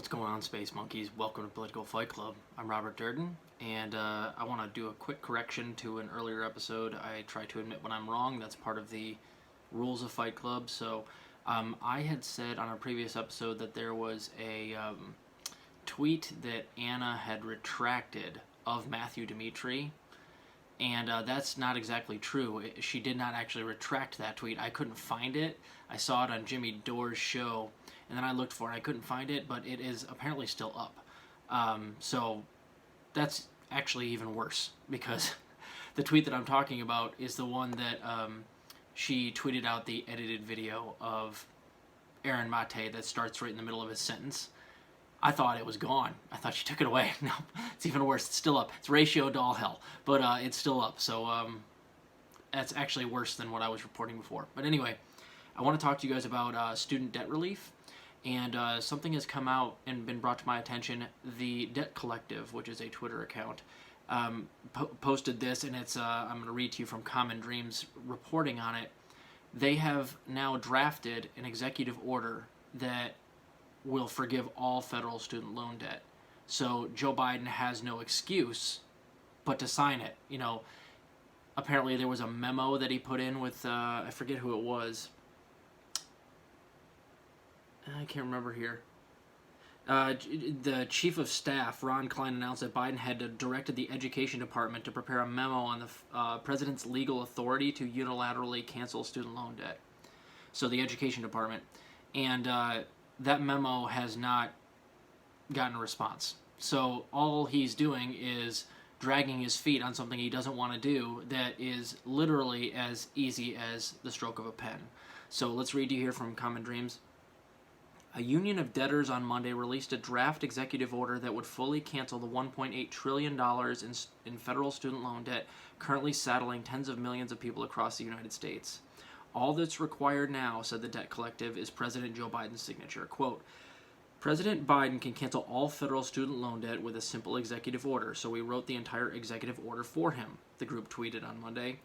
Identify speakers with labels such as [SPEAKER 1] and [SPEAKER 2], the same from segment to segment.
[SPEAKER 1] What's going on, Space Monkeys? Welcome to Political Fight Club. I'm Robert Durden, and I want to do a quick correction to an earlier episode. I try to admit when I'm wrong. That's part of the rules of Fight Club. So I had said on a previous episode that there was a tweet that Anna had retracted of Matthew Dimitri, and that's not exactly true. She did not actually retract that tweet. I couldn't find it. I saw it on Jimmy Dore's show, and then I looked for it. I couldn't find it, but it is apparently still up. So that's actually even worse, because the tweet that I'm talking about is the one that she tweeted out the edited video of Aaron Mate that starts right in the middle of his sentence. I thought it was gone. I thought she took it away. No, it's even worse. It's still up. It's ratio to all hell, but it's still up. So that's actually worse than what I was reporting before. But anyway, I want to talk to you guys about student debt relief. And something has come out and been brought to my attention. The Debt Collective, which is a Twitter account, posted this, and it's I'm going to read to you from Common Dreams reporting on it. They have now drafted an executive order that will forgive all federal student loan debt. So Joe Biden has no excuse but to sign it. You know, apparently there was a memo that he put in with, I forget who it was. I can't remember here. The chief of staff, Ron Klein, announced that Biden had directed the Education Department to prepare a memo on the president's legal authority to unilaterally cancel student loan debt. So the Education Department. And that memo has not gotten a response. So all he's doing is dragging his feet on something he doesn't want to do that is literally as easy as the stroke of a pen. So let's read to you here from Common Dreams. A union of debtors on Monday released a draft executive order that would fully cancel the $1.8 trillion in federal student loan debt currently saddling tens of millions of people across the United States. All that's required now, said the Debt Collective, is President Joe Biden's signature. Quote, President Biden can cancel all federal student loan debt with a simple executive order, so we wrote the entire executive order for him, the group tweeted on Monday.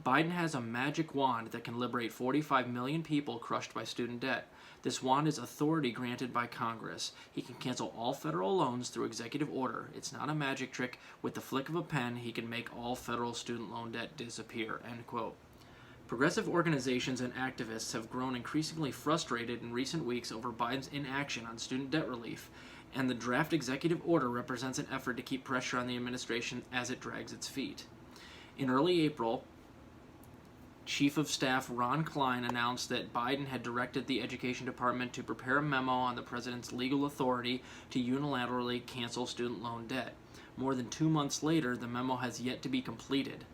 [SPEAKER 1] Biden has a magic wand that can liberate 45 million people crushed by student debt. This wand is authority granted by Congress. He can cancel all federal loans through executive order. It's not a magic trick. With the flick of a pen, he can make all federal student loan debt disappear. End quote. Progressive organizations and activists have grown increasingly frustrated in recent weeks over Biden's inaction on student debt relief, and the draft executive order represents an effort to keep pressure on the administration as it drags its feet. In early April, Chief of Staff Ron Klein announced that Biden had directed the Education Department to prepare a memo on the president's legal authority to unilaterally cancel student loan debt. More than 2 months later, the memo has yet to be completed.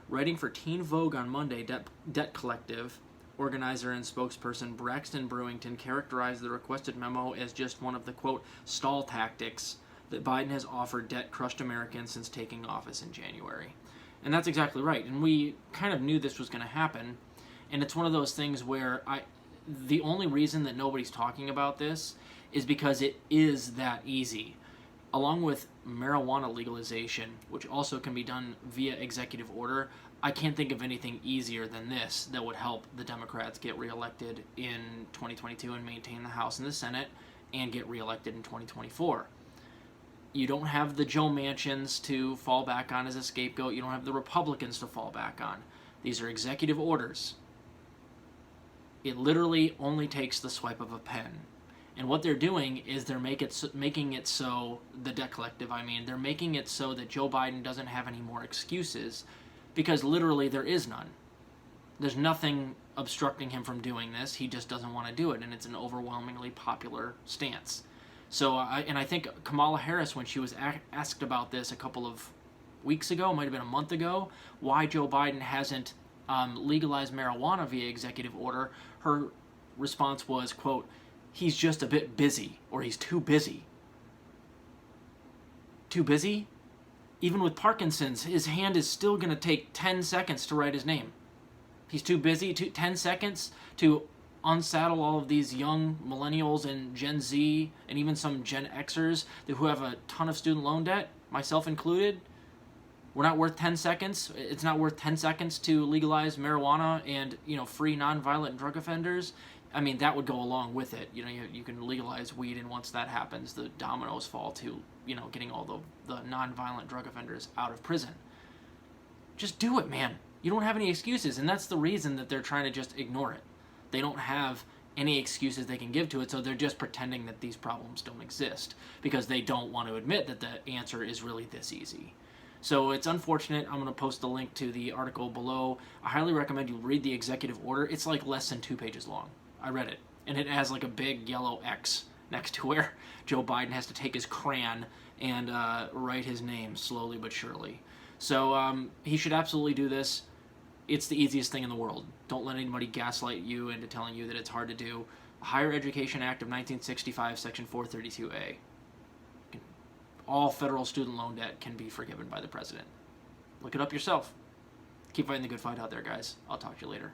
[SPEAKER 1] Writing for Teen Vogue on Monday, Debt Collective organizer and spokesperson Braxton Brewington characterized the requested memo as just one of the, quote, stall tactics that Biden has offered debt-crushed Americans since taking office in January. And that's exactly right. And we kind of knew this was going to happen. And it's one of those things where the only reason that nobody's talking about this is because it is that easy. Along with marijuana legalization, which also can be done via executive order, I can't think of anything easier than this that would help the Democrats get reelected in 2022 and maintain the House and the Senate and get reelected in 2024. You don't have the Joe Manchins to fall back on as a scapegoat. You don't have the Republicans to fall back on. These are executive orders. It literally only takes the swipe of a pen. And what they're doing is they're making it so, the Debt Collective, they're making it so that Joe Biden doesn't have any more excuses, because literally there is none. There's nothing obstructing him from doing this. He just doesn't want to do it, and it's an overwhelmingly popular stance. So, I think Kamala Harris, when she was asked about this a couple of weeks ago, might have been a month ago, why Joe Biden hasn't legalized marijuana via executive order, her response was, quote, he's just a bit busy, or he's too busy. Too busy? Even with Parkinson's, his hand is still going to take 10 seconds to write his name. He's too busy, 10 seconds to unsaddle all of these young millennials and Gen Z and even some Gen Xers who have a ton of student loan debt, myself included. We're not worth 10 seconds. It's not worth 10 seconds to legalize marijuana and, free nonviolent drug offenders. I mean, that would go along with it. You know, you can legalize weed, and once that happens, the dominoes fall to, you know, getting all the non-violent drug offenders out of prison. Just do it, man. You don't have any excuses, and that's the reason that they're trying to just ignore it. They don't have any excuses they can give to it, so they're just pretending that these problems don't exist because they don't want to admit that the answer is really this easy. So it's unfortunate. I'm going to post the link to the article below. I highly recommend you read the executive order. It's like less than 2 pages long. I read it, and it has like a big yellow X next to where Joe Biden has to take his crayon and write his name slowly but surely. So he should absolutely do this. It's the easiest thing in the world. Don't let anybody gaslight you into telling you that it's hard to do. The Higher Education Act of 1965, Section 432A. All federal student loan debt can be forgiven by the president. Look it up yourself. Keep fighting the good fight out there, guys. I'll talk to you later.